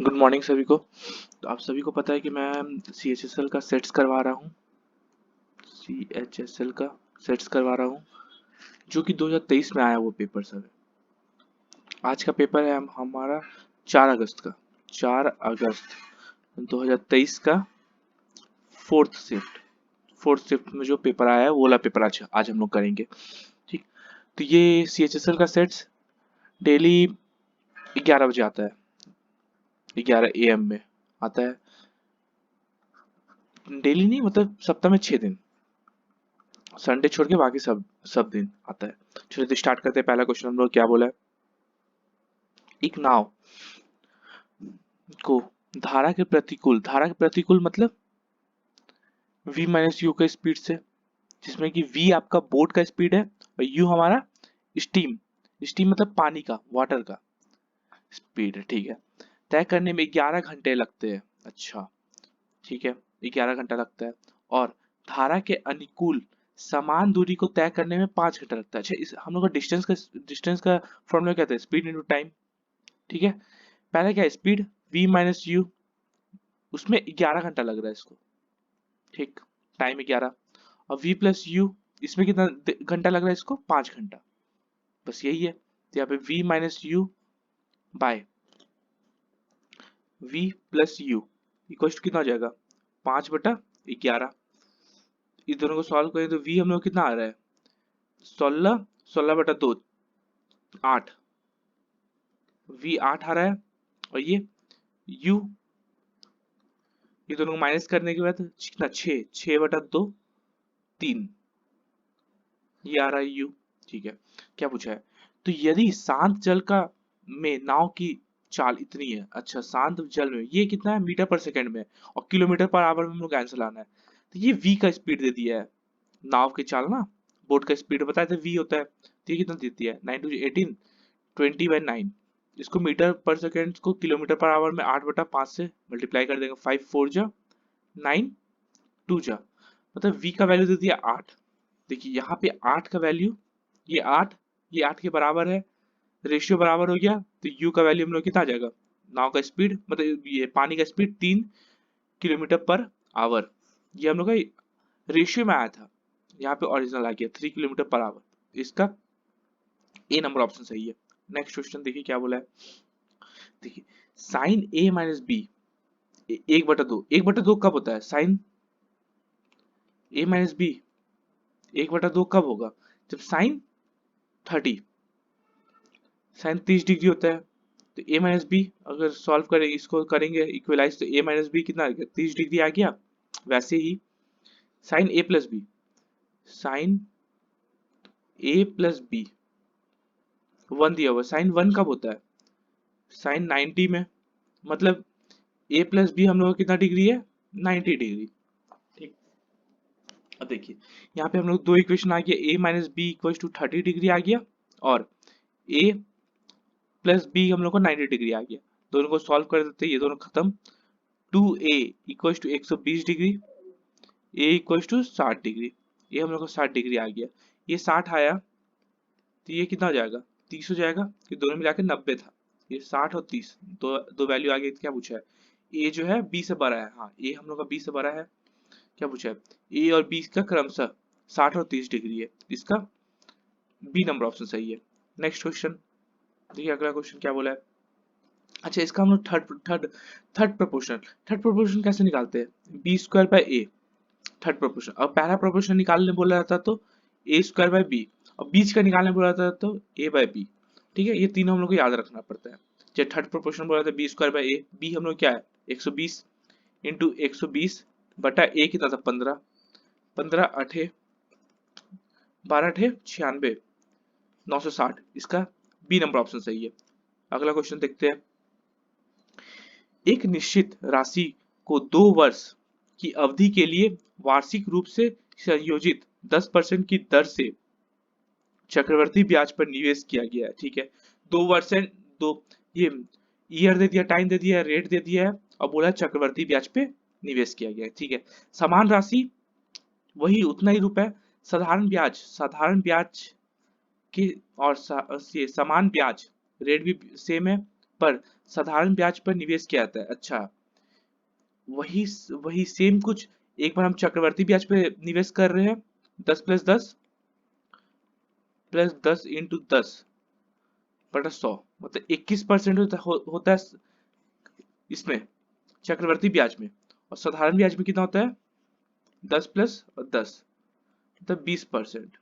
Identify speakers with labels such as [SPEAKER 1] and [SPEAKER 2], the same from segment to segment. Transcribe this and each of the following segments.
[SPEAKER 1] Good morning सभी को। तो आप सभी को पता है कि मैं CHSL का सेट्स करवा रहा हूँ। CHSL का सेट्स करवा रहा हूँ जो कि 2023 में आया वो पेपर सर। आज का पेपर है हमारा 4 अगस्त का। 4 अगस्त 2023 का फोर्थ शिफ्ट में जो पेपर आया है वो वाला पेपर आज आज हम लोग करेंगे। ठीक। तो ये CHSL का सेट्स डेली 11 बजे आता है, 11 AM में आता है। डेली नहीं, मतलब सप्ताह में 6 दिन, संडे छोड़ के बाकी सब सब दिन आता है। चलिए तो स्टार्ट करते हैं। पहला क्वेश्चन हम लोग क्या बोला है। एक नाव को धारा के प्रतिकूल मतलब V-U का स्पीड से, जिसमें कि V आपका बोट का स्पीड है और U हमारा स्टीम स्टीम मतलब पानी का, वाटर का स्पीड है। ठीक है। तय करने में 11 घंटे लगते हैं। अच्छा, ठीक है, 11 घंटा लगता है। और धारा के अनुकूल समान दूरी को तय करने में 5 घंटा लगता है। अच्छा, इस हम लोग का डिस्टेंस का फॉर्मूला क्या था, स्पीड इनटू टाइम। ठीक है। पहला क्या है, स्पीड V-U, उसमें 11 घंटा लग रहा है इसको। ठीक, टाइम 11। और V+U, इसमें कितना घंटा लग रहा है इसको, 5 घंटा। बस यही है। तो यहाँ पे V-U bye V+U equal to कितना हो जाएगा, 5/11। इस दोनों को सॉल्व करें तो V हम लोग कितना आ रहा है, 16, 16/2, 8। V 8 आ रहा है। और U, ये दोनों को माइनस करने के बाद कितना, 6, 6/2, 3, ये आ रहा है U। ठीक है। क्या पूछा है, तो यदि शांत जल का में नाव की चाल इतनी है। अच्छा, शांत जल में ये कितना है, मीटर पर सेकंड में, और किलोमीटर पर आवर में हम लोग आंसर लाना है। तो ये V का स्पीड दे दिया है, नाव की चाल ना, बोट का स्पीड बताया था V होता है। तो ये कितना देती है, 9 × 18, 20/9। इसको मीटर पर सेकंड को किलोमीटर पर आवर में 8/5 से मल्टीप्लाई कर देंगे। 5 4 जा 9, 2 जा, मतलब V का वैल्यू दे दिया 8। देखिए यहाँ पे 8 का वैल्यू, ये 8, ये 8 के बराबर है, रेशियो बराबर हो गया। तो U का वैल्यू हम लोग कितना आ जाएगा, नाव का स्पीड मतलब ये पानी का स्पीड 3 किलोमीटर पर आवर। ये हम लोग का रेशियो में आया था, यहाँ पे ओरिजिनल आ गया 3 किलोमीटर पर आवर। इसका ए नंबर ऑप्शन सही है। नेक्स्ट क्वेश्चन देखिए क्या बोला है। देखिए, साइन A-B 1/2, 1/2 कब होता है, साइन A-B 1/2 कब होगा, जब साइन 30 साइन 30 डिग्री होता है। तो A-B अगर सॉल्व करें, इसको करेंगे इक्वलाइज, तो A-B कितना आ गया, 30 डिग्री आ गया। वैसे ही साइन A+B, साइन A+B 1 दिया हुआ, साइन 1 कब होता है, साइन 90 में, मतलब A+B हम लोग का कितना डिग्री है, 90 डिग्री। ठीक। अब देखिए यहाँ पे हम लोग दो इक्वेशन आ गया, A-B इक्वल टू 30 डिग्री आ गया, और A+B हम लोग को 90 डिग्री आ गया। दोनों को सॉल्व कर देते हैं, ये दोनों खत्म। 2A equal to 120 degree, A equal to 60 degree, ये हम लोग को 60 डिग्री आ गया। ये 60 आया तो ये कितना हो जाएगा, 30 हो जाएगा, कि दोनों मिला के 90 था। ये 60 और 30, दो दो वैल्यू आ गई। क्या पूछा है, ए जो है B से बड़ा है। हाँ, ए हम लोग का B से बड़ा है। क्या पूछा है, ए और B का क्रमशः 60 और 30 डिग्री है। इसका बी नंबर ऑप्शन सही है। नेक्स्ट क्वेश्चन देखिए, अगला क्वेश्चन क्या बोला है। अच्छा, इसका हम लोग थर्ड प्रोपोर्शन कैसे निकालते हैं, B² bye A, third proportion. अब पहला प्रोपोर्शन निकालने बोला जाता तो A²/B, और बीच का निकालने बोला जाता तो A/B। ठीक है, ये तीनों हम लोग को याद रखना पड़ता है। जब थर्ड प्रोपोर्शन बोला था B²/A, B हम लोग क्या है 120 इंटू 120 बटा A कितना था 15, 15 8 12 8 96, 960। इसका बी नंबर ऑप्शन सही है। अगला क्वेश्चन देखते हैं। एक निश्चित राशि को 2 वर्ष की अवधि के लिए वार्षिक रूप से संयोजित 10% की दर से चक्रवर्ती ब्याज पर निवेश किया गया है। ठीक है, 2 वर्ष है, दो ये ईयर दे दिया, टाइम दे दिया, रेट दे दिया है, और बोला चक्रवर्ती ब्याज पे निवेश किया गया है। ठीक है, समान राशि वही उतना ही रुपए, साधारण ब्याज के और ये समान ब्याज रेट भी सेम है, पर साधारण ब्याज पर निवेश किया जाता है। अच्छा, वही वही सेम कुछ एक बार हम चक्रवर्ती ब्याज पे निवेश कर रहे हैं, 10+10 इंटू 10/100, मतलब 21% होता है इसमें चक्रवर्ती ब्याज में। और साधारण ब्याज में कितना होता है? 10+10 मतलब 20%।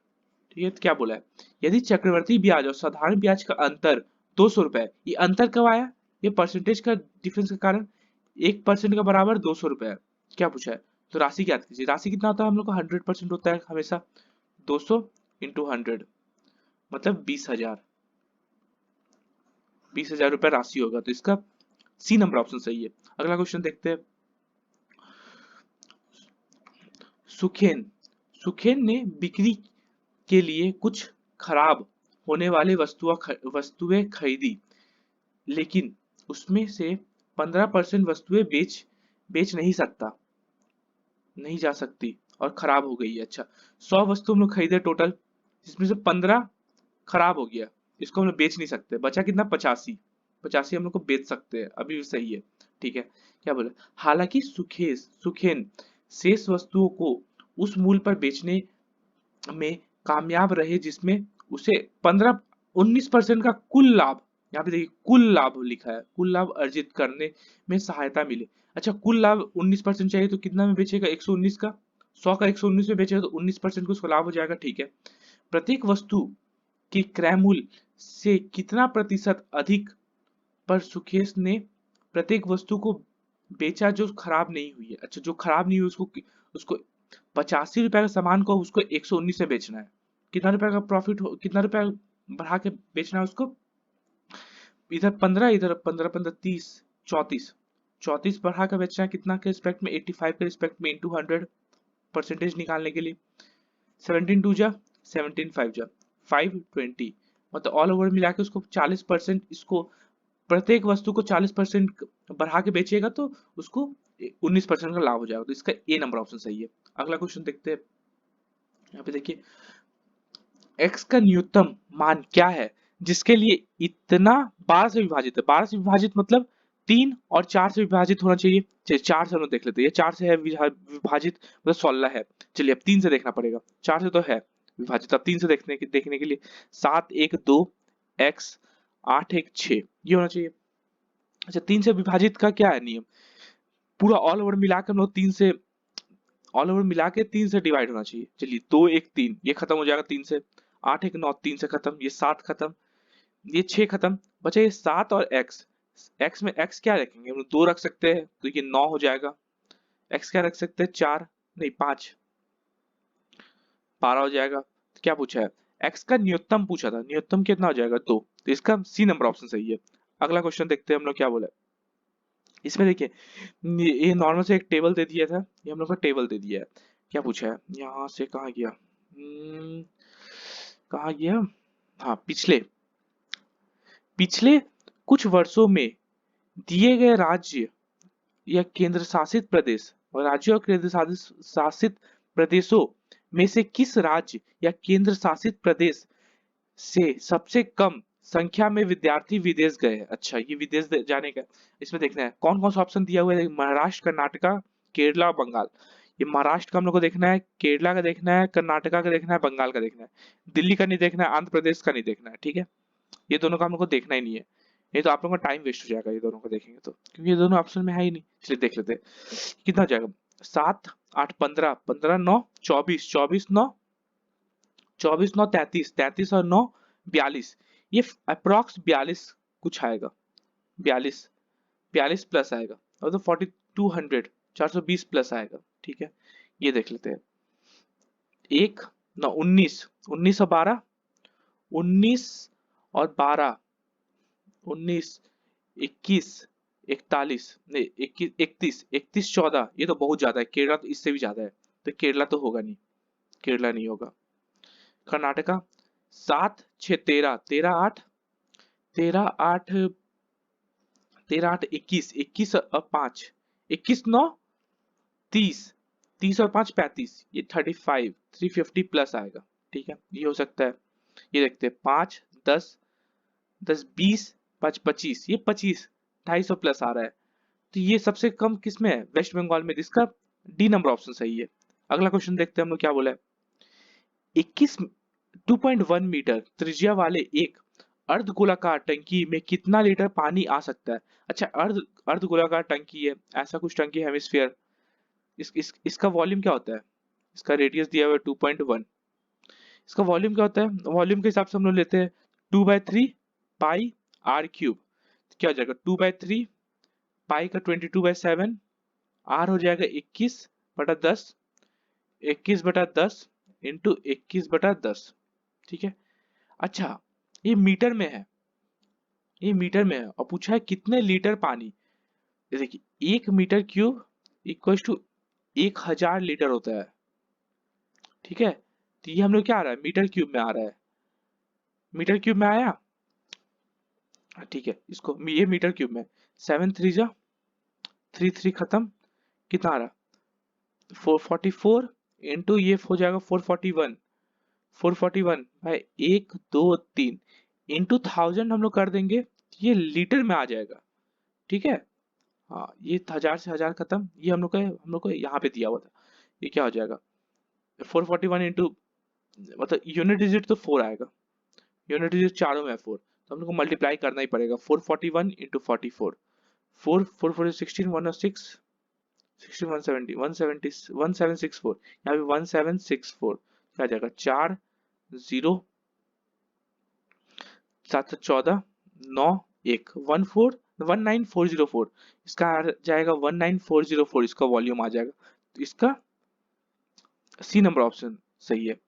[SPEAKER 1] ठीक है, तो क्या बोला है? यदि चक्रवर्ती ब्याज और साधारण ब्याज का अंतर 200 रुपए, ये अंतर कब आया? ये परसेंटेज का डिफरेंस के कारण 1% का बराबर 200 रुपए है। क्या पूछा है? तो राशि ज्ञात कीजिए। राशि कितना होता है हम लोग का? 100% होता है हमेशा। 200 इंटू 100 मतलब 20,000। 20,000 रुपए राशि होगा, तो इसका सी नंबर ऑप्शन सही है। अगला क्वेश्चन देखते हैं। सुखेन सुखेन ने बिक्री के लिए कुछ खराब होने वाली वस्तुएं खरीदी, लेकिन उसमें से 15% वस्तुएं बेच नहीं जा सकती और खराब हो गई है। अच्छा, 100 वस्तु हम लोग खरीदे टोटल, जिसमें से 15 खराब हो गया, इसको हम लोग बेच नहीं सकते। बचा कितना? 85। 85 हम लोग को बेच सकते हैं, अभी भी सही है। ठीक है, क्या बोले? हालांकि सुखेन शेष वस्तुओं को उस मूल्य पर बेचने में कामयाब रहे जिसमें उसे 19% का कुल लाभ, यहाँ पे देखिए कुल लाभ लिखा है, कुल लाभ अर्जित करने में सहायता मिले। अच्छा, कुल लाभ 19% चाहिए तो कितना में बेचेगा? 119 का। 100 का 119 में बेचेगा तो 19% को उसको लाभ हो जाएगा। ठीक है, प्रत्येक वस्तु के क्रय मूल्य से कितना प्रतिशत अधिक पर सुकेश ने प्रत्येक वस्तु को बेचा जो खराब नहीं हुई है? अच्छा, जो खराब नहीं हुई उसको उसको 85 रुपए का सामान को उसको 119 से बेचना है। कितना रुपए का प्रॉफिट हो, कितना रुपए बढ़ा के बेचना है उसको? इधर 15, इधर 15 15 30, 34 34 बढ़ा कर बेचना है। कितना के रिस्पेक्ट में? 85 के रिस्पेक्ट में इंटू 100 परसेंटेज निकालने के लिए। 17 2 जा 17 5 जा 520, मतलब ऑल ओवर मिला के उसको 40%, इसको प्रत्येक वस्तु को 40% बढ़ा के बेचेगा तो उसको 19% का लाभ हो जाएगा। तो इसका ए नंबर ऑप्शन सही है। अगला क्वेश्चन देखते हैं। यहाँ पे देखिए, x का न्यूनतम मान क्या है जिसके लिए इतना 12 से विभाजित है? 12 से विभाजित मतलब 3 और 4 से विभाजित होना चाहिए। चलिए 4 से हम लोग देख लेते हैं। ये 4 से है विभाजित मतलब 16 है। चलिए अब 3 से देखना पड़ेगा। 4 से तो है विभाजित, अब 3 से देखने के लिए 7 1 2 x 8 1 6 ये होना चाहिए। अच्छा, 3 से विभाजित का क्या है नियम? पूरा ऑल ओवर मिला के हम लोग 3 से, ऑल ओवर मिला के 3 से डिवाइड होना चाहिए। चलिए 2 1 3 ये खत्म हो जाएगा 3 से। 8 1 9 3 से खत्म, ये 7 खत्म, ये 6 खत्म, बचा ये 7 और x। x में x क्या रखेंगे हम लोग? 2 रख सकते हैं तो ये 9 हो जाएगा। x क्या रख सकते हैं? 4 नहीं 5, 12 हो जाएगा। तो क्या पूछा है? x का न्यूनतम पूछा था, न्यूनतम कितना हो जाएगा? 2। तो इसका सी नंबर ऑप्शन सही है। अगला क्वेश्चन देखते हैं हम लोग क्या बोला है। इसमें देखिए, ये नॉर्मल से एक टेबल दे दिया था, ये हम लोग का टेबल दे दिया है। क्या पूछा है? यहाँ से कहाँ गया? कहाँ गया? हाँ, पिछले पिछले कुछ वर्षों में दिए गए राज्य या केंद्र शासित प्रदेश और राज्यों और केंद्र शासित प्रदेशों में से किस राज्य या केंद्र शासित प्रदेश से सबसे कम संख्या में विद्यार्थी विदेश गए हैं? अच्छा, ये विदेश जाने का इसमें देखना है कौन कौन सा ऑप्शन दिया हुआ है। महाराष्ट्र, कर्नाटका, केरला और बंगाल। ये महाराष्ट्र का हम लोग को देखना है, केरला का देखना है, कर्नाटका का देखना है, बंगाल का देखना है। दिल्ली का नहीं देखना है, आंध्र प्रदेश का नहीं देखना है। ठीक है, ये दोनों का हम लोग को देखना ही नहीं है, नहीं तो आप लोगों का टाइम वेस्ट हो जाएगा ये दोनों को देखेंगे तो, क्योंकि ये दोनों ऑप्शन में है ही नहीं। चलिए देख लेते हैं कितना हो जाएगा। 7 8 15 15 9 24 24 9 24 9 33 33 और 9 42, ये अप्रोक्स 42 कुछ आएगा। 42 42 प्लस आएगा, और तो 4200 420 प्लस आएगा। ठीक है, ये देख लेते हैं। 1 9 19 19 और 12 19 और 12 19 21 41 नहीं 21 31 31 14, ये तो बहुत ज्यादा है। केरला तो इससे भी ज्यादा है, तो केरला तो होगा नहीं, केरला नहीं होगा। कर्नाटका 7 6 13 13 8 13 8 13 8 21 21 और 5 21 9 30 30 और 5 35, ये 35 350 प्लस आएगा। ठीक है, ये हो सकता है। ये देखते हैं 5 10 10 20 पच्चीस, ये 25, 250 प्लस आ रहा है। तो ये सबसे कम किस में है? वेस्ट बंगाल में, जिसका डी नंबर ऑप्शन सही है। अगला क्वेश्चन देखते हैं हम लोग क्या बोला है। 21 2.1 मीटर त्रिज्या वाले एक अर्धगोलाकार टंकी में कितना लीटर पानी आ सकता है? अच्छा, अर्धगोलाकार टंकी है, ऐसा कुछ टंकी, हेमिस्फीयर। इसका वॉल्यूम क्या होता है? इसका रेडियस दिया हुआ है 2.1। इसका वॉल्यूम क्या होता है? वॉल्यूम के हिसाब से हम लोग लेते हैं 2/3 पाई आर क्यूब। क्या हो जाएगा? 2/3 पाई का 22/7, आर हो जाएगा 21/10, 21/10 इंटू 21/10। ठीक है। अच्छा, ये मीटर में है, ये मीटर में है और पूछा है कितने लीटर पानी। ये देखिए 1 metre cube equal to 1000 litre होता है। ठीक है, तो ये हम लोग क्या आ रहा है? मीटर क्यूब में आ रहा है। मीटर क्यूब में आया। ठीक है, इसको ये मीटर क्यूब में 7 3 जा 3 3 खत्म, कितना आ रहा? 444 इंटू ये हो जाएगा 441, 441 भाई 1 2 3 इंटू 1000 हम लोग कर देंगे, ये लीटर में आ जाएगा। ठीक है, हाँ, ये 1000 से 1000 खत्म, ये हम लोग को यहाँ पे दिया हुआ था। ये क्या हो जाएगा? 441 इंटू, मतलब यूनिट डिजिट तो 4 आएगा, यूनिट डिजिट चारों में है 4, तो हम लोग को मल्टीप्लाई करना ही पड़ेगा। 441 इंटू 44, 4 4 4 16 106 16 170 170 1764, यहाँ पे 1764 क्या आ जाएगा? 4 0 7 14 9 1 19404, इसका आ जाएगा 19404, इसका वॉल्यूम आ जाएगा। तो इसका सी नंबर ऑप्शन सही है।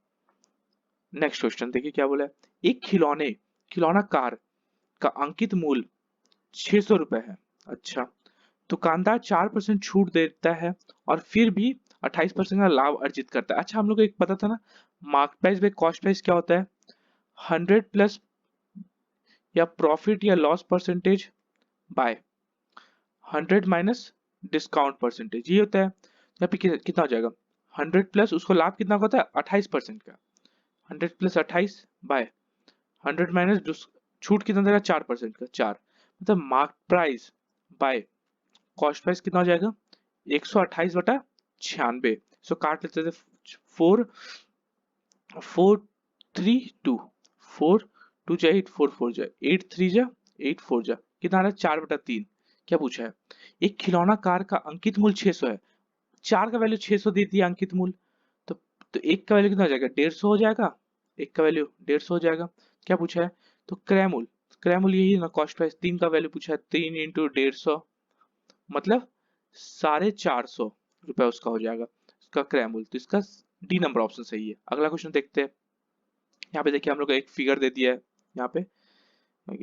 [SPEAKER 1] नेक्स्ट क्वेश्चन देखिए क्या बोला है। एक खिलौना कार का अंकित मूल्य 600 रुपए है। अच्छा, दुकानदार 4% छूट देता है और फिर भी 28% का लाभ अर्जित करता है। अच्छा, हम लोग को एक पता था ना, market price by cost price क्या होता है? 100 प्लस या प्रॉफिट या loss percentage by 100 minus discount percentage, ये होता है। यहाँ पे कितना हो जाएगा? 100 प्लस उसको लाभ कितना होता है? 28% का। 100 प्लस 28 बाय 100 माइनस छूट कितना देगा? 4% का, 4, मतलब market price by cost price कितना हो जाएगा? 128/96। इसको काट लेते थे, 4 4 3 2 4 2 जा 8 4 4 जा 8 3 जा 8 4 जा, कितना आ रहा है? 4/3। क्या पूछा है? एक खिलौना कार का अंकित मूल्य 600 है, 4 का वैल्यू 600 दे दिया अंकित मूल्य, तो एक का वैल्यू कितना हो जाएगा? 150 हो जाएगा, एक का वैल्यू 150 हो जाएगा। क्या पूछा है? तो क्रय मूल्य यही है ना, कॉस्ट प्राइस। 3 का वैल्यू पूछा है, 3 इंटू 150, मतलब 450 रुपए उसका हो जाएगा, इसका क्रय मूल्य। तो इसका डी नंबर ऑप्शन सही है। अगला क्वेश्चन देखते हैं। यहाँ पे देखिए हम लोग को एक फिगर दे दिया है, यहाँ पे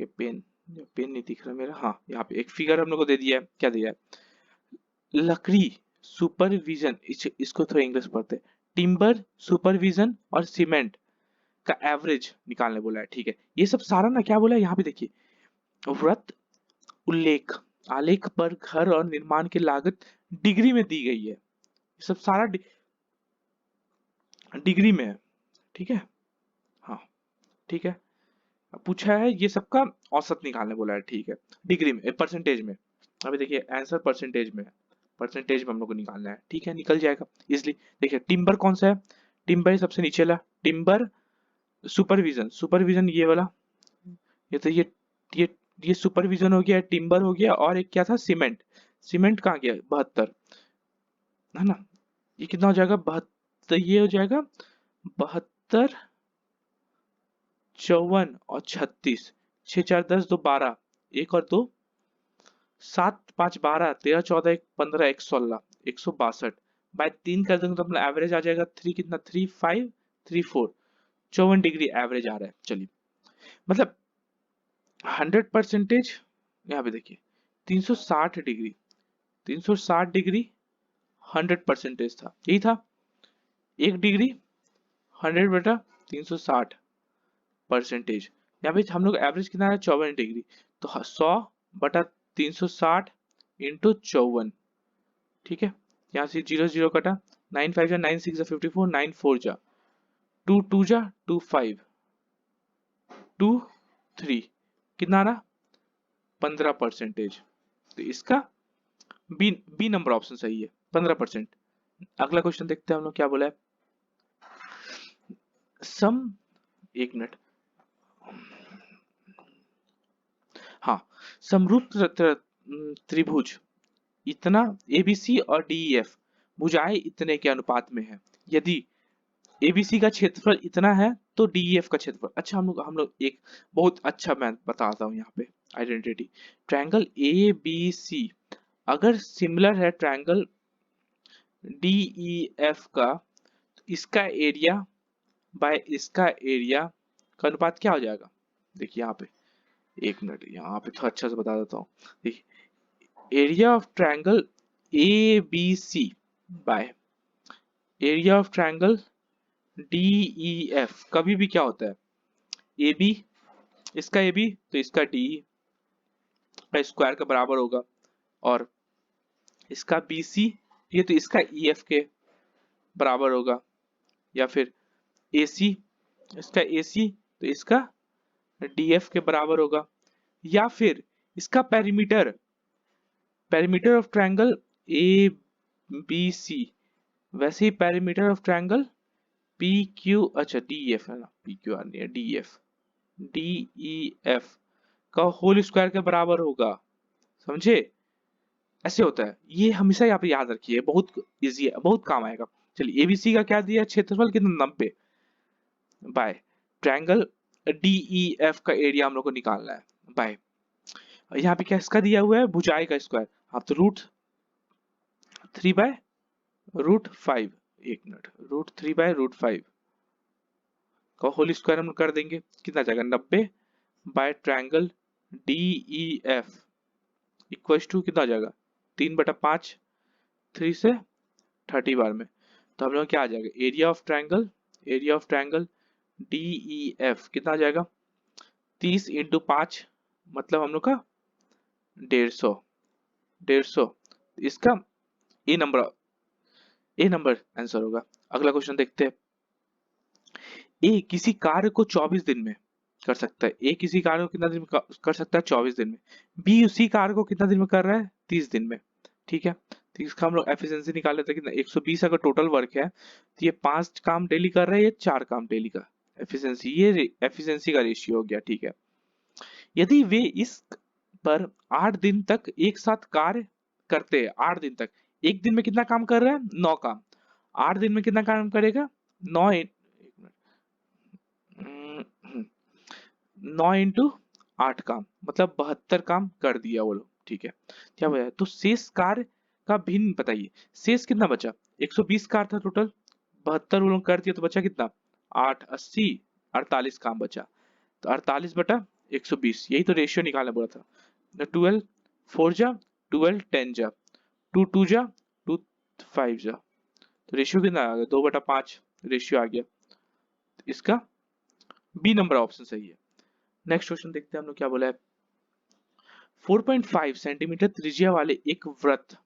[SPEAKER 1] पेन पेन नहीं दिख रहा मेरा, हाँ, यहाँ पे एक फिगर हम लोग को दे दिया है। क्या दिया है? लकड़ी सुपरविजन, इसको थोड़ा इंग्लिश पढ़ते हैं। टिम्बर सुपरविजन और सीमेंट का एवरेज निकालने बोला है। ठीक है, ये सब सारा ना क्या बोला है यहाँ पे देखिए, व्रत उल्लेख आलेख पर घर और निर्माण की लागत डिग्री में दी गई है। ये सब सारा डिग्री में है। ठीक है, हाँ, ठीक है। अब पूछा है ये सबका औसत निकालने बोला है। ठीक है, डिग्री में, परसेंटेज में। अभी देखिए आंसर परसेंटेज में है, परसेंटेज में हम लोग को निकालना है। ठीक है, निकल जाएगा इसलिए। देखिए टिम्बर कौन सा है? टिम्बर सबसे नीचे ला, टिम्बर सुपरविजन, सुपरविजन ये वाला, ये तो ये ये सुपरविजन हो गया, टिम्बर हो गया, और एक क्या था? सीमेंट। सीमेंट कहाँ गया? 72, है ना? ये कितना हो जाएगा? 72, ये हो जाएगा 72, 54 और 36, 6 4 10 2 12, 1 और 2 7 5 12 13 14 1 15 1 16 162 बाय 3 कर देंगे तो अपना एवरेज आ जाएगा 3, कितना? 3 5 3 4, 54 डिग्री एवरेज आ रहा है। चलिए, मतलब 100%, यहाँ पे देखिए 360 डिग्री, 360 डिग्री 100% था, यही था। 1 डिग्री 100/360 यहाँ पे हम लोग एवरेज कितना है? 54 डिग्री। तो 100/360 इंटू 54। ठीक है, यहाँ से 0 0 कटा, 9 5 जा 9 6 जा 54, 9 4 जा 2 2 जा 2 5 2 3, कितना आ रहा? 15%। तो इसका बी बी नंबर ऑप्शन सही है, 15%। अगला क्वेश्चन देखते हैं हम लोग क्या बोला है। सम, एक मिनट, हाँ, समरूप त्रिभुज इतना एबीसी और डीईएफ भुजाएं इतने के अनुपात में है। यदि एबीसी का क्षेत्रफल इतना है तो डीईएफ का क्षेत्रफल, अच्छा हम लोग एक बहुत अच्छा मैं बताता हूँ यहाँ पे identity. Triangle A B C अगर सिमिलर है ट्रायंगल डीईएफ का, तो इसका एरिया बाय इसका एरिया का अनुपात क्या हो जाएगा। देखिए यहाँ पे, एक मिनट यहाँ पे तो अच्छा से बता देता हूँ। देखिए area of triangle A B C by area of triangle DEF कभी भी क्या होता है, ए बी, इसका ए बी तो इसका डी का स्क्वायर के बराबर होगा, और इसका बी सी ये तो इसका ई एफ के बराबर होगा, या फिर ए सी, इसका ए सी तो इसका डी एफ के बराबर होगा, या फिर इसका perimeter, perimeter of triangle A B C, वैसे ही perimeter of triangle P Q, अच्छा डी एफ है ना, पी क्यू आर नहीं है, D F, D E F का होल स्क्वायर के बराबर होगा। समझे, ऐसे होता है, ये हमेशा यहाँ पे याद रखिए, बहुत इजी है, बहुत काम आएगा। चलिए एबीसी का क्या दिया, क्षेत्रफल कितना 90 बाय ट्रायंगल डीईएफ का एरिया हम लोग को निकालना है बाय, यहाँ पे क्या इसका दिया हुआ है, भुजाएं का स्क्वायर, हाँ तो √3/√5, एक मिनट, √3/√5 का होल स्क्वायर हम कर देंगे, कितना जाएगा 90 by triangle DEF equals to कितना जाएगा 3/5, 3 से 30 बार में, तो हम लोग क्या आ जाएगा, एरिया ऑफ ट्रायंगल डीईएफ कितना आ जाएगा 30 इंटू 5, मतलब हम लोग का 150, इसका ए नंबर आंसर होगा। अगला क्वेश्चन देखते हैं। ए किसी कार्य को 24 दिन में कर सकता है, ए किसी कार्य को कितना दिन में कर सकता है 24 दिन में, बी उसी कार्य को कितना दिन में कर रहा है 30 दिन में, ठीक है। तो इसका हम लोग एफिशिएंसी निकाल लेते हैं, कितना 120 अगर टोटल वर्क है तो ये 5 काम डेली कर रहा है, ये 4 काम डेली का एफिशिएंसी, ये एफिशिएंसी का रेशियो हो गया, ठीक है। यदि वे इस पर 8 दिन तक एक साथ कार्य करते हैं, 8 दिन तक, एक दिन में कितना काम कर रहा है 9 काम, 8 दिन में कितना काम करेगा 9 इंटू 8 काम, मतलब 72 काम कर दिया वो लोग, ठीक है। क्या बचा, तो शेष कार्य का भिन्न बताइए, शेष कितना बचा, 120 कार्य था टोटल, 72 वो लोग कर दिया तो बचा कितना 8 80 48 काम बचा, तो 48/120, यही तो रेशियो निकालना बोला था। 12 4 जा 12 10 जा 2 2 जा 2 5 जा, तो रेशियो कितना आ गया 2/5 रेशियो आ गया, इसका बी नंबर ऑप्शन सही है। नेक्स्ट क्वेश्चन देखते हैं हम लोग क्या बोला है। 4.5 सेंटीमीटर त्रिज्या वाले एक वृत्त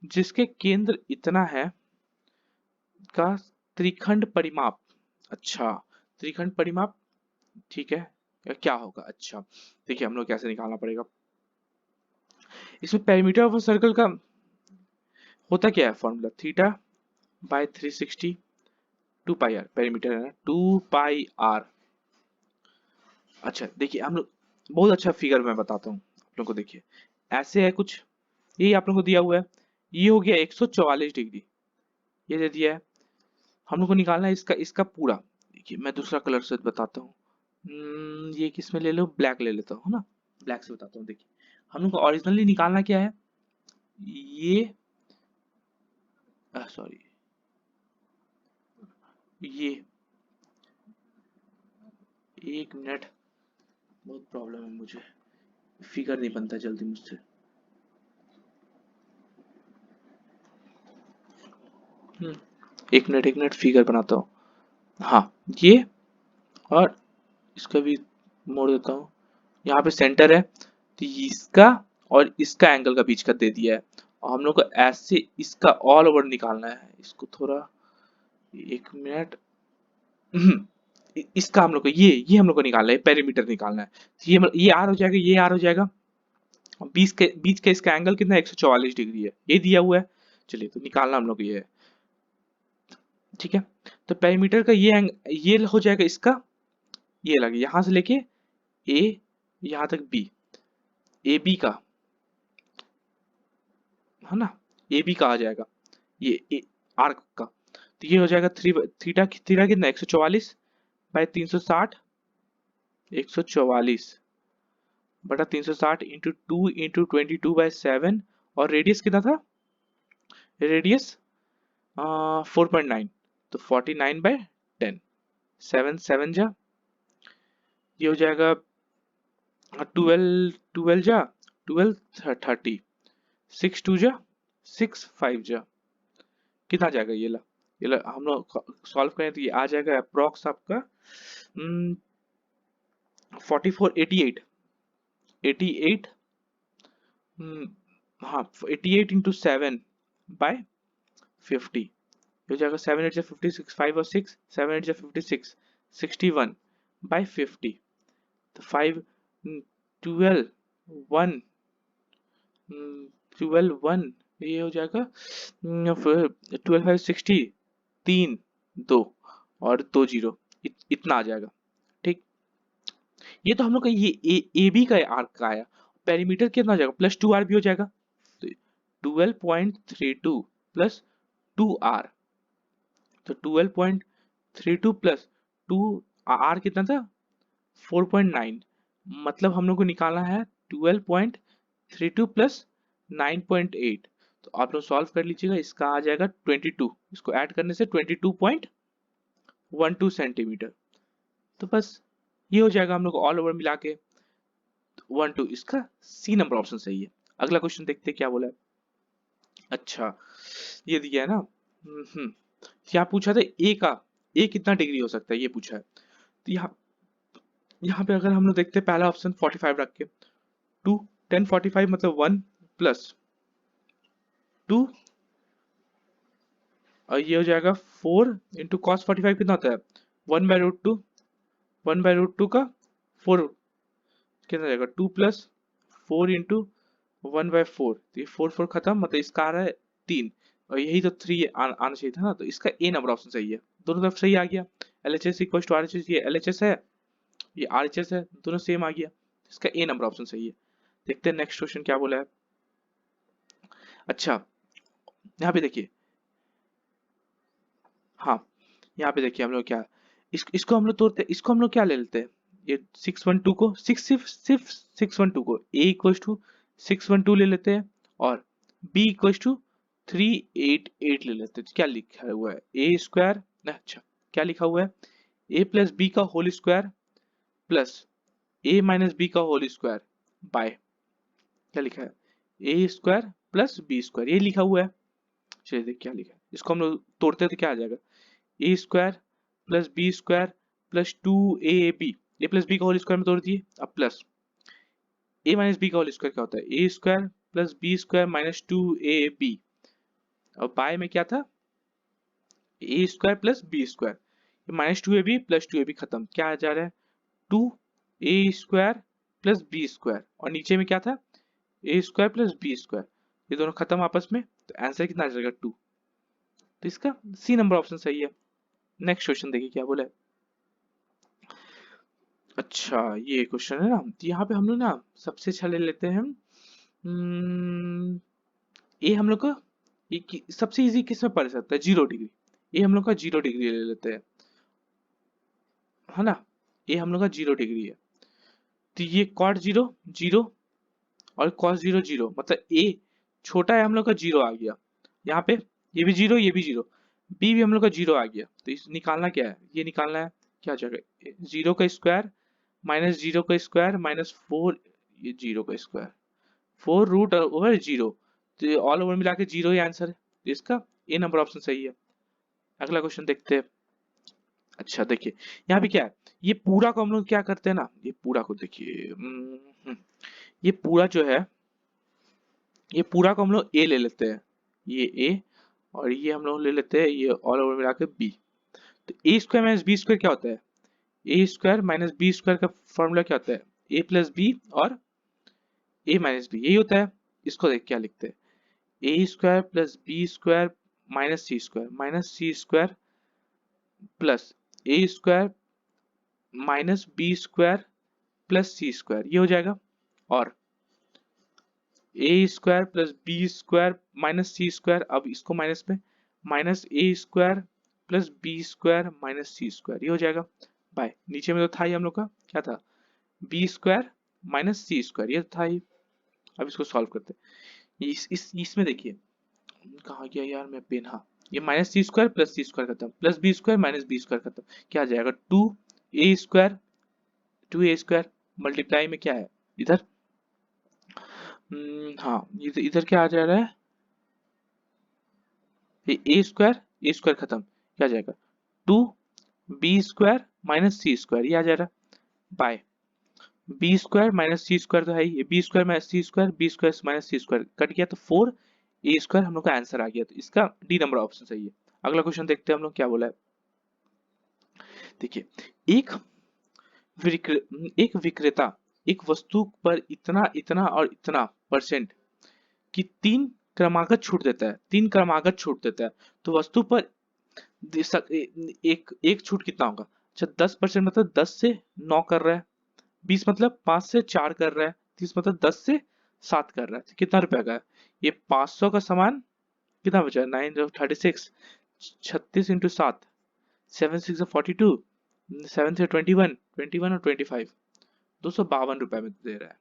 [SPEAKER 1] जिसके केंद्र इतना है का त्रिखंड परिमाप, अच्छा त्रिखंड परिमाप, ठीक है, क्या होगा, अच्छा देखिए हम लोग कैसे निकालना पड़ेगा। इसमें पेरीमीटर ऑफ सर्कल का होता क्या है फॉर्मूला, θ/360 2πr, पेरीमीटर है ना 2πr। अच्छा देखिए हम लोग, बहुत अच्छा फिगर मैं बताता हूँ आप लोग को, देखिए ऐसे है कुछ, यही आप लोग को दिया हुआ है, ये हो गया 144 डिग्री, ये दे दिया है, हम लोग को निकालना है इसका पूरा। देखिए मैं दूसरा कलर से बताता हूँ, ये किसमें ले लो, ब्लैक ले लेता हूँ ना, ब्लैक से बताता हूँ। देखिए हम लोग को ओरिजिनली निकालना क्या है, ये सॉरी ये, एक मिनट, बहुत प्रॉब्लम है मुझे, फिगर नहीं बनता जल्दी मुझसे, एक मिनट फिगर बनाता हूँ, हाँ ये, और इसका भी मोड़ देता हूँ, यहाँ पे सेंटर है तो इसका और इसका एंगल का बीच का दे दिया है, और हम लोग को ऐसे इसका ऑल ओवर निकालना है, इसको थोड़ा, एक मिनट, इसका हम लोग को ये हम लोग को निकालना है, पेरीमीटर निकालना है, तो ये आर हो जाएगा, ये आर हो जाएगा, बीच का इसका एंगल कितना 144 डिग्री है, ये दिया हुआ है। चलिए तो निकालना हम लोग ये है, ठीक है। तो पेरीमीटर का ये हो जाएगा इसका, ये लगे यहां से लेके ए यहां तक बी, ए बी का, है ना, ए बी का आ जाएगा ये आर्क का। तो ये हो जाएगा थीटा थीटा कितना 144 बाय 360, 144 बटा 360 इंटू 2 इंटू 22/7, और रेडियस कितना था, रेडियस 4.9, तो 49/10, 7 7 जा, ये हो जाएगा 12 12 जा 12 30, 6 2 जा 6 5 जा, कितना जाएगा ये ला हम लोग सॉल्व करें तो ये आ जाएगा अप्रोक्स आपका 4488, 88, हाँ 88 इंटू 7/50, हो जाएगा 7 8 जा 56, 5 और 6 7 8 जा 56, 61/50, तो 5 12 1 12 1, ये हो जाएगा 12 5 60, 3 2 और 2 जीरो, इतना आ जाएगा, ठीक। ये तो हम लोग का ये ए बी का आर्क का आया, पेरीमीटर कितना हो जाएगा +2r भी हो जाएगा, तो 12.32 प्लस 2r, तो 12.32 प्लस 2r कितना था 4.9, मतलब हम लोग को निकालना है 12.32 प्लस 9.8, तो आप लोग सॉल्व कर लीजिएगा, इसका आ जाएगा 22, इसको ऐड करने से 22.12 सेंटीमीटर, तो बस ये हो जाएगा हम लोग ऑल ओवर मिला के 1 2, इसका सी नंबर ऑप्शन सही है। अगला क्वेश्चन देखते हैं क्या बोला है। अच्छा ये दिया है ना, यहाँ पूछा था ए कितना डिग्री हो सकता है, ये पूछा है। तो यहाँ पे अगर हम लोग देखते हैं पहला ऑप्शन 45 रख के 2 10 45 मतलब 1 प्लस 2, और ये हो जाएगा 4 इंटू कॉस 45 कितना होता है 1/√2, 1/√2 का 4 कितना जाएगा 2 प्लस 4 इंटू 1/4, तो ये 4 4 खत्म, मतलब इसका आ रहा है 3, और यही तो 3 आना चाहिए था ना, तो इसका ए नंबर ऑप्शन सही है, दोनों तरफ सही आ गया। LHS इक्वल टू RHS, ये LHS है ये RHS है, दोनों सेम आ गया, इसका ए नंबर ऑप्शन सही है। देखते हैं नेक्स्ट क्वेश्चन क्या बोला है। अच्छा यहाँ पे देखिए, हाँ यहाँ पे देखिए हम लोग क्या, इसको हम लोग तोड़ते हैं, इसको हम लोग क्या ले लेते हैं, ये 612 को सिर्फ 612 को a इक्वल टू 612 ले लेते हैं, और b इक्वल टू 388 ले लेते हैं। क्या लिखा हुआ है a स्क्वायर, अच्छा क्या लिखा हुआ है a प्लस बी का whole square plus a minus B का होल स्क्वायर बाय, क्या लिखा है a square plus B square, ये लिखा हुआ है। चलिए देख क्या लिखा है, इसको हम लोग तोड़ते हैं तो क्या आ जाएगा A square plus B square plus 2ab, A plus B का होल स्क्वायर में तोड़ दिए, अब प्लस ए माइनस बी का होल स्क्वायर क्या होता है A square plus B square minus 2ab, और बाय में क्या था A square plus B square, minus 2ab plus 2ab खत्म, क्या आ जा रहा है 2a square plus B square, और नीचे में क्या था A square plus B square, ये दोनों खत्म आपस में, तो आंसर कितना आ जाएगा 2, तो इसका सी नंबर ऑप्शन सही है। नेक्स्ट क्वेश्चन देखिए क्या बोला है। अच्छा ये क्वेश्चन है ना, तो यहाँ पे हम लोग ना सबसे अच्छा ले लेते हैं ये हम लोग का सबसे इजी किस में पड़ सकता है 0 डिग्री, ये हम लोग का 0 डिग्री ले लेते हैं, है ना, ये हम लोग का 0 डिग्री है, तो ये cot 0 0 और cos 0 0, मतलब a छोटा है हम लोग का 0 आ गया, यहाँ पे ये भी 0 ये भी 0, b भी हम लोग का 0 आ गया, तो इस निकालना क्या है, ये निकालना है क्या हो जाएगा 0 का स्क्वायर माइनस 0 का स्क्वायर माइनस 4, ये 0 का स्क्वायर 4 रूट ओवर 0, तो ये ऑल ओवर मिला के 0 ही आंसर है, तो इसका ए नंबर ऑप्शन सही है। अगला क्वेश्चन देखते हैं। अच्छा देखिए यहाँ पे क्या है, ये पूरा को हम लोग क्या करते हैं ना, ये पूरा को देखिए ये पूरा जो है, ये पूरा को हम लोग ए ले लेते हैं, ये ए, और ये हम लोग ले लेते हैं ये ऑल ओवर मिला के बी, तो ए स्क्वायर माइनस बी स्क्वायर क्या होता है A square minus B square का फॉर्मूला क्या होता है ए प्लस बी और ए माइनस बी, यही होता है। इसको देख क्या लिखते हैं, A square plus B square minus C square plus A square minus B square plus C square, ये हो जाएगा। और A square plus B square minus C square, अब इसको माइनस में, minus A square plus B square minus C square, ये हो जाएगा। बाय नीचे में तो था ही हम लोग का, क्या था, B square minus C square, ये था ही। अब इसको सॉल्व करते हैं। इसमें देखिए कहाँ गया यार मैं पेन, हाँ, ये minus C square plus C square खत्म, plus B square minus B square खत्म, क्या आ जाएगा, टू ए स्क्वायर मल्टीप्लाई में क्या है इधर, हाँ इधर क्या आ जा रहा है, ए स्क्वायर खत्म, क्या आ जाएगा, two B square minus C square, ये आ जा रहा है। By B square minus C square तो है ही, B square minus C square, B square minus C square cut गया तो 4 ए स्क्वायर हम लोग का आंसर आ गया, तो इसका डी नंबर ऑप्शन सही है। अगला क्वेश्चन देखते हैं हम लोग क्या बोला है। देखिए, एक एक विक्रेता एक वस्तु पर इतना इतना और इतना परसेंट की तीन क्रमागत छूट देता है, तो वस्तु पर एक छूट कितना होगा। अच्छा 10% मतलब 10 से 9 कर रहा है, 20 मतलब 5 से 4 कर रहा है, 30 मतलब 10 से 7 कर रहा है, तो कितना रुपए का है ये, 500 का सामान कितना बचा है, 936, 36 इंटू 7, 7 6 42, 7 से 21, 21 और 25, 252 रुपए में दे रहा है।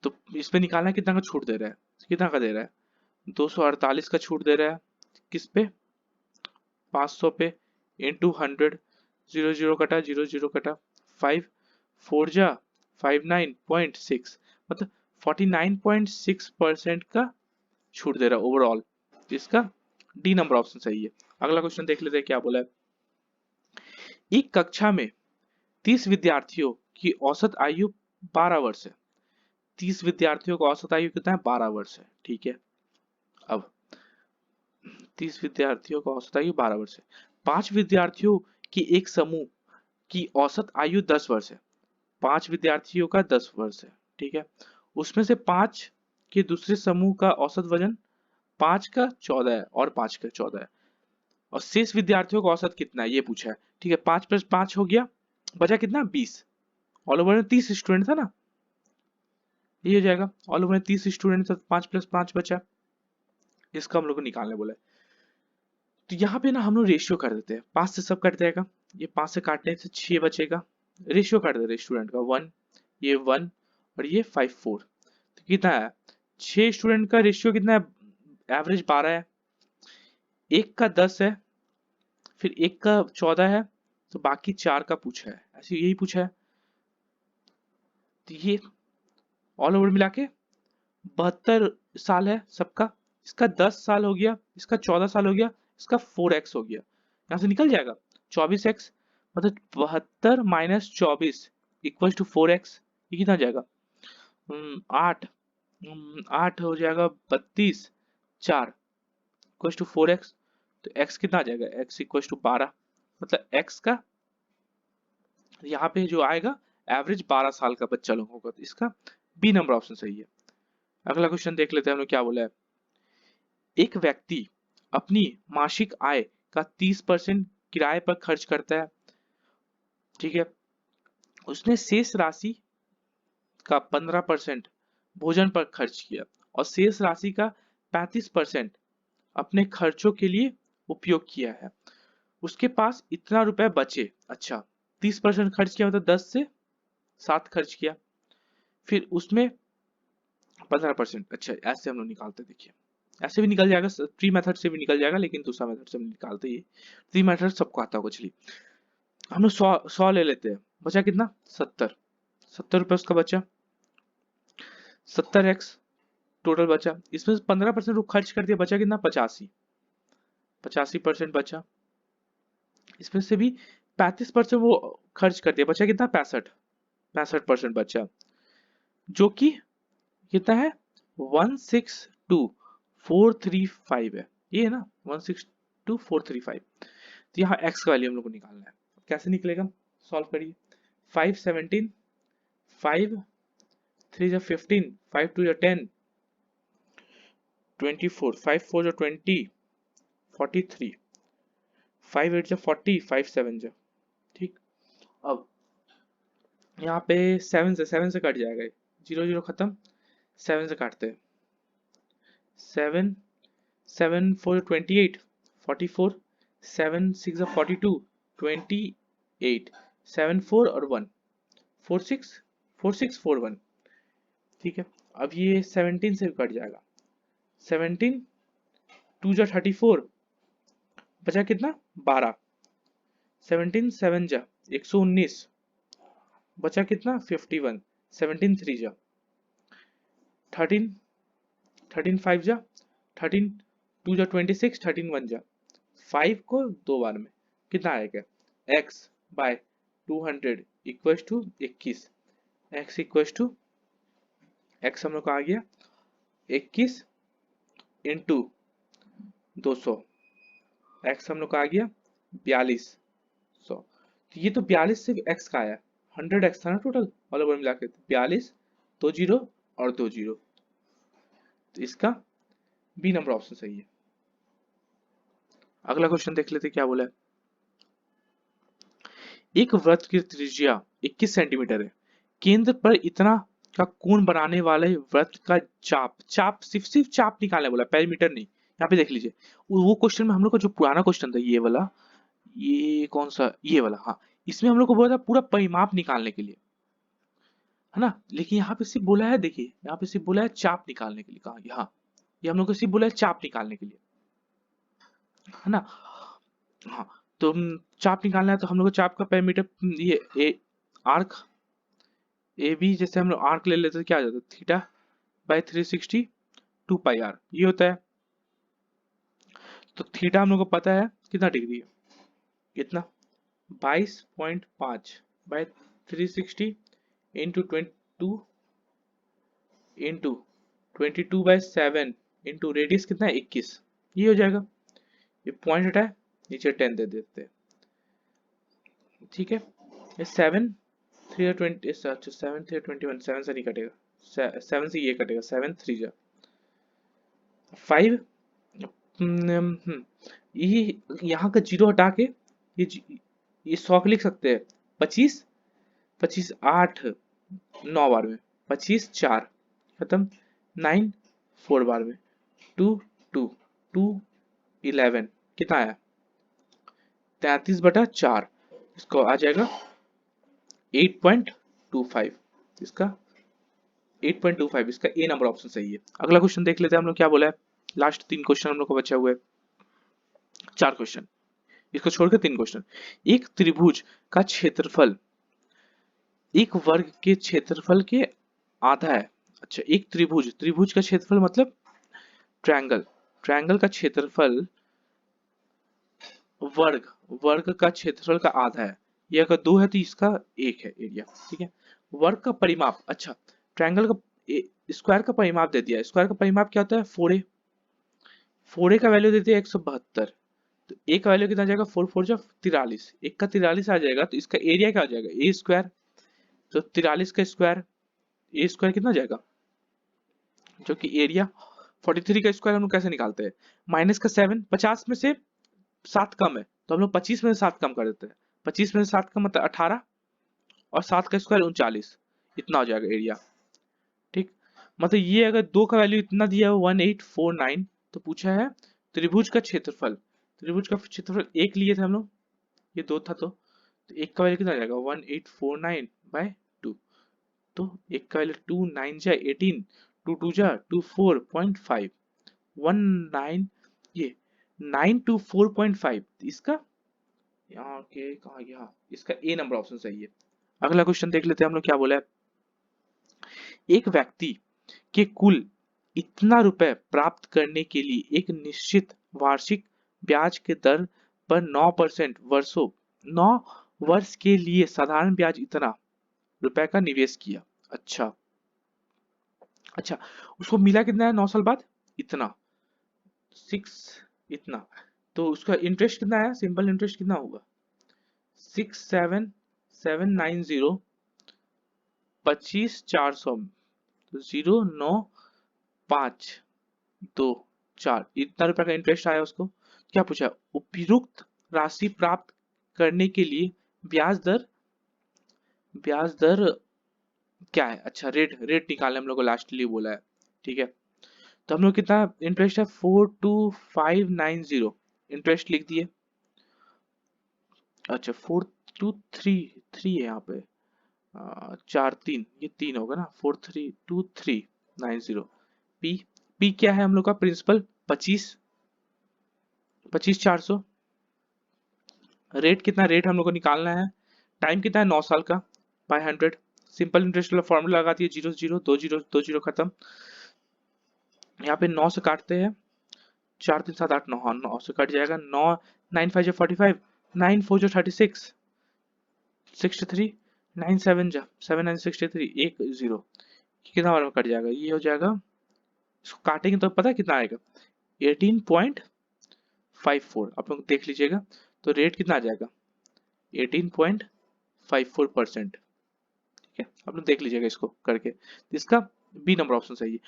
[SPEAKER 1] तो इसमें निकालना है कितना का छूट दे रहा है, कितना का दे रहा है, 248 का छूट दे रहा है, किस पे, 500 पे, इंटू 100, 0 0 कटा, 0 0 कटा, 5 4 जा 59.6, मतलब 49.6% का छूट दे रहा है ओवरऑल, इसका डी नंबर ऑप्शन सही है। अगला क्वेश्चन देख लेते हैं क्या बोला है। एक कक्षा में 30 विद्यार्थियों की औसत आयु 12 वर्ष है, 30 विद्यार्थियों का औसत आयु कितना है, 12 वर्ष है, ठीक है। अब 30 विद्यार्थियों का औसत आयु 12 वर्ष है, 5 विद्यार्थियों की एक समूह की औसत आयु 10 वर्ष है, 5 विद्यार्थियों का 10 वर्ष है, ठीक है। उसमें से 5 के दूसरे समूह का औसत वजन 5 का 14 है और 5 का 14 है, और शेष विद्यार्थियों का औसत कितना है ये पूछा है, ठीक है। 5 प्लस 5 हो गया, बचा कितना, 20, ऑल ओवर में 30 स्टूडेंट था ना, ये हो जाएगा, ऑल ओवर में 30 स्टूडेंट था, 5 प्लस 5 बचा, इसका हम लोग को निकालने बोला है। तो यहाँ पे ना हम लोग रेशियो कर देते हैं, 5 से सब कट जाएगा, ये 5 से काटने से 6 बचेगा, रेशियो कर देते हैं स्टूडेंट का, 1 ये 1 और ये 5 4, तो कितना है, 6 स्टूडेंट का रेशियो कितना है, एवरेज 12 है, एक का 10 है, फिर एक का 14 है, तो बाकी 4 का पूछा है, ऐसे यही पूछा है। तो ये ऑल ओवर मिला के 72 साल है सबका, इसका 10 साल हो गया, इसका 14 साल हो गया, इसका 4x हो गया, यहाँ से निकल जाएगा 24x, मतलब 72 माइनस 24 इक्वल टू 4x, ये कितना जाएगा, 8, 8 हो जाएगा 32, 4 इक्वल टू 4x, तो x कितना आ जाएगा, x इक्वल टू 12, मतलब x का यहाँ पे जो आएगा एवरेज 12 साल का बच्चा लोग होगा, तो इसका बी नंबर ऑप्शन सही है। अगला क्वेश्चन देख लेते हैं हम लोग क्या बोला है। एक व्यक्ति अपनी मासिक आय का 30% किराए पर खर्च करता है, ठीक है। उसने शेष राशि का 15% भोजन पर खर्च किया और शेष राशि का 35% अपने खर्चों के लिए उपयोग किया है, उसके पास इतना रुपए बचे, अच्छा 30% खर्च किया मतलब 10 से 7 खर्च किया, फिर उसमें 15%, अच्छा ऐसे हम लोग निकालते, देखिए ऐसे भी निकल जाएगा, प्री मेथड से भी निकल जाएगा, लेकिन दूसरा मेथड से हम निकालते ही, प्री मेथड सबको आता होगा। चलिए हम लोग 100 ले लेते हैं, बचा कितना, 70 रुपए उसका बचा, 70x टोटल बचा, इसमें से 15% खर्च कर दिया, बचा कितना, 85% बचा, इसमें से भी 35% वो खर्च कर दिया, बचा कितना, 65% बचा, जो कि कितना है, 162435 है, ये है ना 162435। तो यहाँ x का वैल्यू हम लोग को निकालना है, कैसे निकलेगा, सॉल्व करिए, 5 17 5 3 जा 15, 5 2 जा 10, 24, 5 4 जा 20, 43, 5 8 जा 40, 5 7 जा। ठीक, अब यहाँ पे 7 से कट जाएगा, 0 0 खत्म, 7 से काटते हैं। 7 7 4 28, 44, 7 6 42, 28, 7 4 और 1, 4 6 4 6 4 1। ठीक है, अब ये 17 से कट जाएगा। 17 2 जा 34, बचा कितना 12, 17 7 जा 119, बचा कितना 51, 17 3 जा 13, 13 5 जा 13, 2 जा 26, 13 1 जा 5 को दो बार में कितना आएगा, x by 200 equals to 21, x equals to x हम लोग का आ गया 21 इंटू 200, x हम लोग का आ गया 4200। तो ये तो 42 सिर्फ x का आया, 100x था ना टोटल, ऑल ओवर मिला के 42, 2 जीरो और 2 जीरो, तो इसका बी नंबर ऑप्शन सही है। अगला क्वेश्चन देख लेते क्या बोला है। एक वृत्त की त्रिज्या 21 सेंटीमीटर है, केंद्र पर इतना का कोण बनाने वाले वृत्त का चाप, चाप सिर्फ चाप निकालने बोला, पेरीमीटर नहीं। यहाँ पे देख लीजिए, वो क्वेश्चन में हम लोग का जो पुराना क्वेश्चन था ये वाला, ये कौन सा, ये वाला, हाँ, इसमें हम लोग को बोला था पूरा परिमाप निकालने के लिए, है ना, लेकिन यहाँ पे सिर्फ बोला है, देखिए यहाँ पे सिर्फ बोला है चाप निकालने के लिए, कहा गया, हाँ, ये हम लोग को सिर्फ बोला है चाप निकालने के लिए, है ना। हाँ, तो चाप निकालना है तो हम लोग को चाप का पैरामीटर, ये आर्क ए बी, जैसे हम लोग आर्क ले लेते तो क्या आ जाता है, थीटा बाय 360 2 पाई आर, ये होता है। तो थीटा हम लोग को पता है कितना डिग्री है, कितना 22.5 by 360 into 22 into 22 by 7 into radius कितना है 21, ये हो जाएगा। ये पॉइंट हटाए, नीचे 10 दे देते हैं। ठीक है, ये 7 3 20, अच्छा 7 3 21, 7 से नहीं कटेगा, 7 से ये कटेगा, 7 3 जा 5, ये यहाँ का जीरो हटा के ये 100 लिख सकते हैं, 25 25 8 9 बार में, 25 4 खत्म, 9 4 बार में, 2 2 2 11 कितना आया 33/4, इसको आ जाएगा 8.25, इसका 8.25, इसका ए नंबर ऑप्शन सही है। अगला क्वेश्चन देख लेते हैं हम लोग क्या बोला है। लास्ट 3 क्वेश्चन हम लोग को बचा हुआ है, 4 क्वेश्चन, इसको छोड़कर 3 क्वेश्चन। एक त्रिभुज का क्षेत्रफल एक वर्ग के क्षेत्रफल के आधा है। अच्छा, एक त्रिभुज, त्रिभुज का क्षेत्रफल मतलब ट्रायंगल, ट्रायंगल का क्षेत्रफल वर्ग का क्षेत्रफल का आधा है। ये अगर 2 है तो इसका 1 है एरिया। ठीक है, वर्ग का परिमाप, अच्छा ट्रायंगल का स्क्वायर का परिमाप दे दिया। स्क्वायर का परिमाप क्या होता है 4a, 4a का वैल्यू देते हैं 172, तो a का वैल्यू कितना जाएगा 4 4 जा 43, 1 का 43 आ जाएगा, तो इसका एरिया क्या हो जाएगा a स्क्वायर, तो 43 का स्क्वायर, a स्क्वायर कितना जाएगा, जो कि एरिया 43 का स्क्वायर हम लोग कैसे निकालते हैं, माइनस का 7, 50 में से 7 कम है तो हम लोग 25 में से 7 कम कर देते हैं, 25 में से 7 का मतलब 18 और 7 का स्क्वायर 39, इतना हो जाएगा एरिया। ठीक, मतलब ये अगर 2 का वैल्यू इतना दिया है 1849, तो पूछा है त्रिभुज का क्षेत्रफल, त्रिभुज का क्षेत्रफल 1 लिए थे हम लोग, ये 2 था, तो 1 का वैल्यू कितना आ जाएगा 1849 बाय 2, तो 1 का वैल्यू 2 9 जा 18, 2 2 जा 24.5, 19, ये 924.5, इसका यहाँ के कहा गया, इसका ए नंबर ऑप्शन सही है। अगला क्वेश्चन देख लेते हैं हम लोग क्या बोला है। एक व्यक्ति के कुल इतना रुपए प्राप्त करने के लिए एक निश्चित वार्षिक ब्याज के दर पर 9% 9 वर्ष के लिए साधारण ब्याज इतना रुपए का निवेश किया। अच्छा अच्छा, उसको मिला कितना है 9 साल बाद, इतना 6, इतना, तो उसका इंटरेस्ट कितना है, सिंपल इंटरेस्ट कितना होगा 67790, 25 400 तो 0,9,5,2,4 इतना रुपए का इंटरेस्ट आया उसको। क्या पूछा, उपयुक्त राशि प्राप्त करने के लिए ब्याज दर क्या है, अच्छा रेट रेट निकालने हम लोग को लास्टली बोला है, ठीक है। तो हम लोग कितना इंटरेस्ट है 42590 इंटरेस्ट लिख दिए। अच्छा 4233 है यहाँ पे, 4 3 ये 3 होगा ना, 432390। पी पी क्या है हम लोग का प्रिंसिपल 25 400। रेट कितना, रेट हम लोग को निकालना है। टाइम कितना है 9 साल का बाय 100। सिंपल इंटरेस्ट वाला फॉर्मूला लगा दिए, 0 0 2 0 खत्म। यहाँ पे 9 से काटते हैं, 4 3 7 8 9, हाँ 9 से कट जाएगा। 9 9 5 45, 9 4 36, 63, 9 7 7 9 63, 1 0 कितना बार में कट जाएगा, ये हो जाएगा। इसको काटेंगे तो पता है कितना आएगा 18.54। आप लोग देख लीजिएगा, तो रेट कितना आ जाएगा 18.54%। ठीक है, आप लोग देख लीजिएगा इसको करके। इसका बी नंबर ऑप्शन सही है,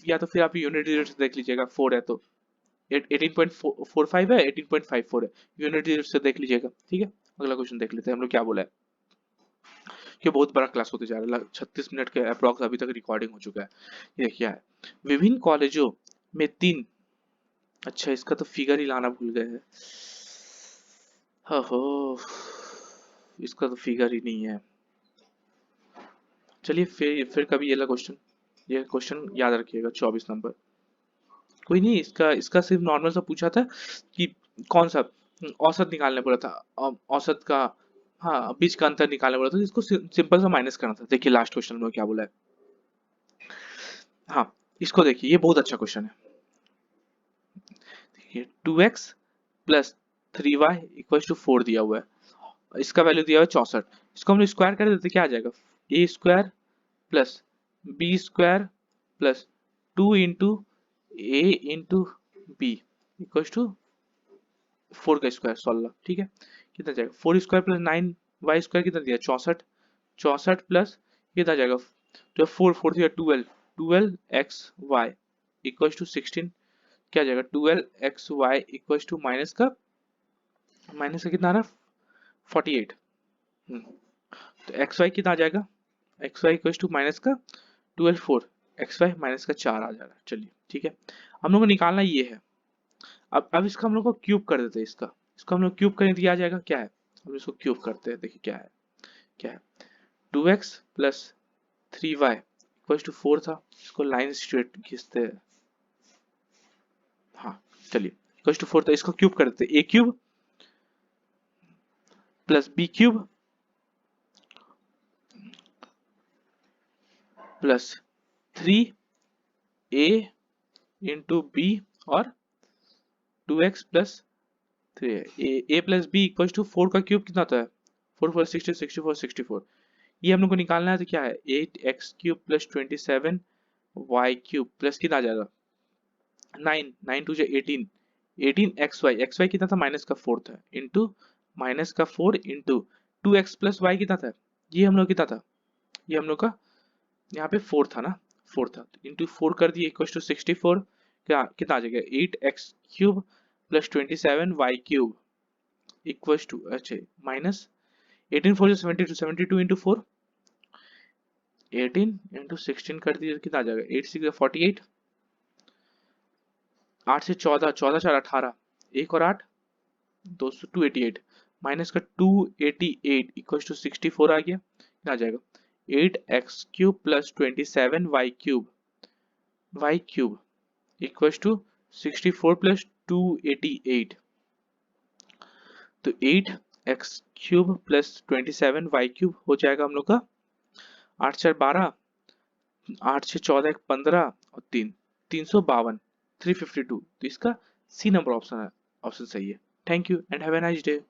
[SPEAKER 1] या तो फिर आप यूनिट रेट से देख लीजिएगा, 4 है तो 18.45 है, 18.54 है, यूनिट रेट से देख लीजिएगा। ठीक है, अगला क्वेश्चन देख लेते हैं हम लोग क्या बोला है। कि बहुत बड़ा क्लास होते जा रहा है, 36 मिनट के अप्रॉक्स अभी तक रिकॉर्डिंग हो चुका है। ये क्या है, विभिन्न कॉलेजों में 3, अच्छा इसका तो फिगर ही लाना भूल गए हैं, हो इसका तो फिगर ही नहीं है। चलिए फिर कभी ये क्वेश्चन याद रखिएगा, 24 नंबर। कोई नहीं, इसका सिर्फ नॉर्मल सा पूछा था कि कौन सा औसत निकालने बोला था, औसत का, हाँ बीच का अंतर निकालने बोला था, इसको सिंपल सा माइनस करना था। देखिए लास्ट क्वेश्चन में क्या बोला है, हाँ इसको देखिए, ये बहुत अच्छा क्वेश्चन है। देखिए 2x plus 3y equal to 4 दिया हुआ है, इसका वैल्यू दिया हुआ है 64। इसको हम स्क्वायर कर देते क्या आ जाएगा, a square plus B square plus 2 into A into B equal to 4 का स्क्वायर 16। ठीक है, कितना जाएगा 4 स्क्वायर प्लस 9 वाई स्क्वायर कितना दिया 64, 64 प्लस कितना जाएगा, तो 4 4 दिया 12, 12 एक्स वाई इक्वल टू 16, क्या जाएगा 12 X Y equal to minus का कितना आ रहा है 48। तो एक्स वाई कितना आ जाएगा, X Y equal to minus का 12 4 एक्स वाई माइनस का 4 आ जा रहा है। चलिए ठीक है, हम लोग को निकालना ये है। अब इसका हम लोग को क्यूब कर देते हैं, इसको हम लोग क्यूब करें तो क्या आ जाएगा, क्या है, हम इसको क्यूब करते हैं। देखिए क्या है 2x plus 3y equal to 4 था, इसको लाइन स्ट्रेट खींचते हैं, हाँ चलिए इक्वल टू 4 था, इसको क्यूब कर देते हैं, a cube plus b cube plus 3a into B और 2x plus 3 a plus B equal to 4 का क्यूब कितना होता है 4 4 60 64 64। ये हम लोग को निकालना है, तो क्या है 8x cube plus 27 y cube plus कितना आ जाएगा 9 9 टू 18 18 एक्स वाई कितना था माइनस का 4 था इंटू माइनस का 4 इंटू 2x प्लस वाई कितना था, ये हम लोग कितना था, ये हम लोग का यहाँ पे 4 था ना, 4 था इंटू 4 कर दिए इक्वल टू 64, क्या कितना आ जाएगा 8x cube plus 27 Y cube equal to, अच्छा माइनस 18 4 72 72 इंटू 4 18 इंटू 16 कर दिए कितना आ जाएगा 8 6 48, 8 से 14 14 4 18, 1 और 8 288 माइनस का 288 इक्वल टू 64 आ गया, क्या आ जाएगा 8x cube plus 27 y cube equal to 64 plus 288, तो 8x cube plus 27 y cube हो जाएगा हम लोग का 8 4 12, 8 6 14 15 और 3 352 352। तो इसका सी नंबर ऑप्शन सही है। Thank you and have a nice day.